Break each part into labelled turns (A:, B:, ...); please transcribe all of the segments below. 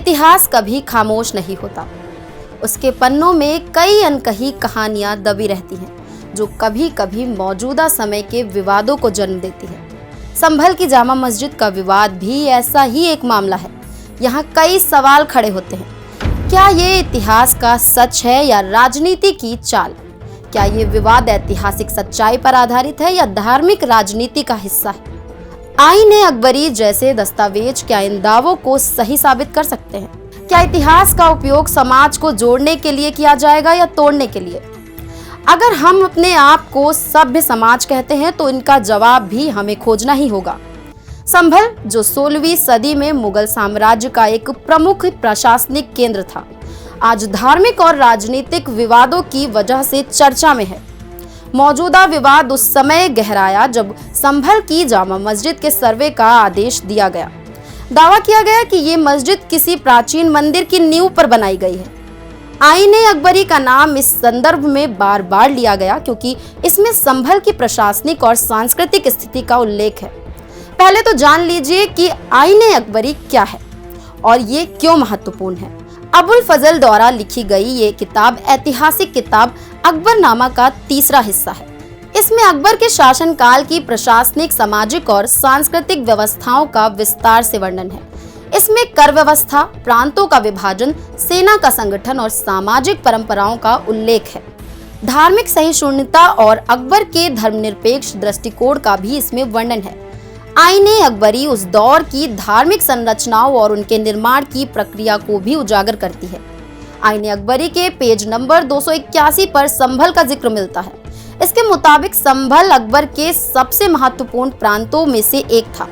A: इतिहास कभी खामोश नहीं होता। उसके पन्नों में कई अनकही कहानियां दबी रहती हैं, जो कभी कभी मौजूदा समय के विवादों को जन्म देती है। संभल की जामा मस्जिद का विवाद भी ऐसा ही एक मामला है। यहाँ कई सवाल खड़े होते हैं। क्या ये इतिहास का सच है या राजनीति की चाल? क्या ये विवाद ऐतिहासिक सच्चाई पर आधारित है या धार्मिक राजनीति का हिस्सा है? आईने अकबरी जैसे दस्तावेज क्या इन दावों को सही साबित कर सकते हैं? क्या इतिहास का उपयोग समाज को जोड़ने के लिए किया जाएगा या तोड़ने के लिए? अगर हम अपने आप को सभ्य समाज कहते हैं तो इनका जवाब भी हमें खोजना ही होगा। संभल, जो 16वीं सदी में मुगल साम्राज्य का एक प्रमुख प्रशासनिक केंद्र था, आज धार्मिक और राजनीतिक विवादों की वजह से चर्चा में है। मौजूदा विवाद उस समय गहराया जब संभल की जामा मस्जिद के सर्वे का आदेश दिया गया। दावा किया गया कि ये मस्जिद किसी प्राचीन मंदिर की नींव पर बनाई गई है। आईने अकबरी का नाम इस संदर्भ में बार बार लिया गया क्योंकि इसमें संभल की प्रशासनिक और सांस्कृतिक स्थिति का उल्लेख है। पहले तो जान लीजिए कि आईने अकबरी क्या है और ये क्यों महत्वपूर्ण है। अबुल फजल द्वारा लिखी गई ये किताब ऐतिहासिक किताब अकबरनामा का तीसरा हिस्सा है। इसमें अकबर के शासनकाल की प्रशासनिक, सामाजिक और सांस्कृतिक व्यवस्थाओं का विस्तार से वर्णन है। इसमें कर व्यवस्था, प्रांतों का विभाजन, सेना का संगठन और सामाजिक परंपराओं का उल्लेख है। धार्मिक सहिष्णुता और अकबर के धर्मनिरपेक्ष दृष्टिकोण का भी इसमें वर्णन है। आईने अकबरी उस दौर की धार्मिक संरचनाओं और उनके निर्माण की प्रक्रिया को भी उजागर करती है। आईने अकबरी के पेज नंबर 281 पर संभल का जिक्र मिलता है। इसके मुताबिक संभल अकबर के सबसे महत्वपूर्ण प्रांतों में से एक था।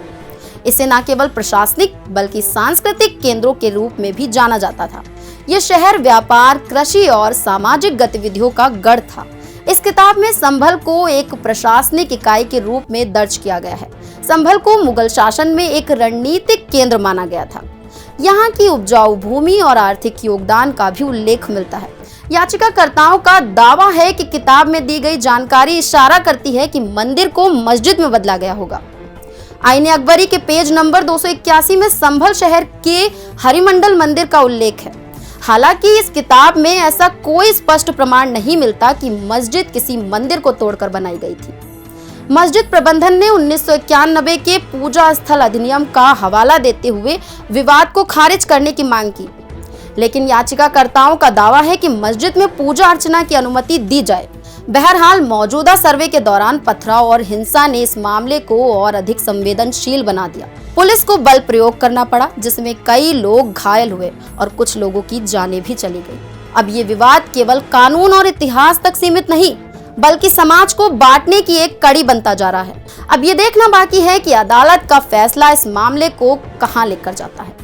A: इसे न केवल प्रशासनिक बल्कि सांस्कृतिक केंद्रों के रूप में भी जाना जाता था। यह शहर व्यापार, कृषि और सामाजिक गतिविधियों का गढ़ था। इस किताब में संभल को एक प्रशासनिक इकाई के रूप में दर्ज किया गया है। संभल को मुगल शासन में एक रणनीतिक केंद्र माना गया था। यहाँ की उपजाऊ भूमि और आर्थिक योगदान का भी उल्लेख मिलता है। याचिकाकर्ताओं का दावा है कि किताब में दी गई जानकारी इशारा करती है कि मंदिर को मस्जिद में बदला गया होगा। आईने अकबरी के पेज नंबर 281 में संभल शहर के हरिमंडल मंदिर का उल्लेख है। हालांकि इस किताब में ऐसा कोई स्पष्ट प्रमाण नहीं मिलता कि मस्जिद किसी मंदिर को तोड़कर बनाई गई थी। मस्जिद प्रबंधन ने 1991 के पूजा स्थल अधिनियम का हवाला देते हुए विवाद को खारिज करने की मांग की, लेकिन याचिकाकर्ताओं का दावा है कि मस्जिद में पूजा अर्चना की अनुमति दी जाए। बहरहाल, मौजूदा सर्वे के दौरान पथराव और हिंसा ने इस मामले को और अधिक संवेदनशील बना दिया। पुलिस को बल प्रयोग करना पड़ा, जिसमें कई लोग घायल हुए और कुछ लोगों की जानें भी चली गई। अब ये विवाद केवल कानून और इतिहास तक सीमित नहीं, बल्कि समाज को बांटने की एक कड़ी बनता जा रहा है। अब ये देखना बाकी है कि अदालत का फैसला इस मामले को कहां लेकर जाता है।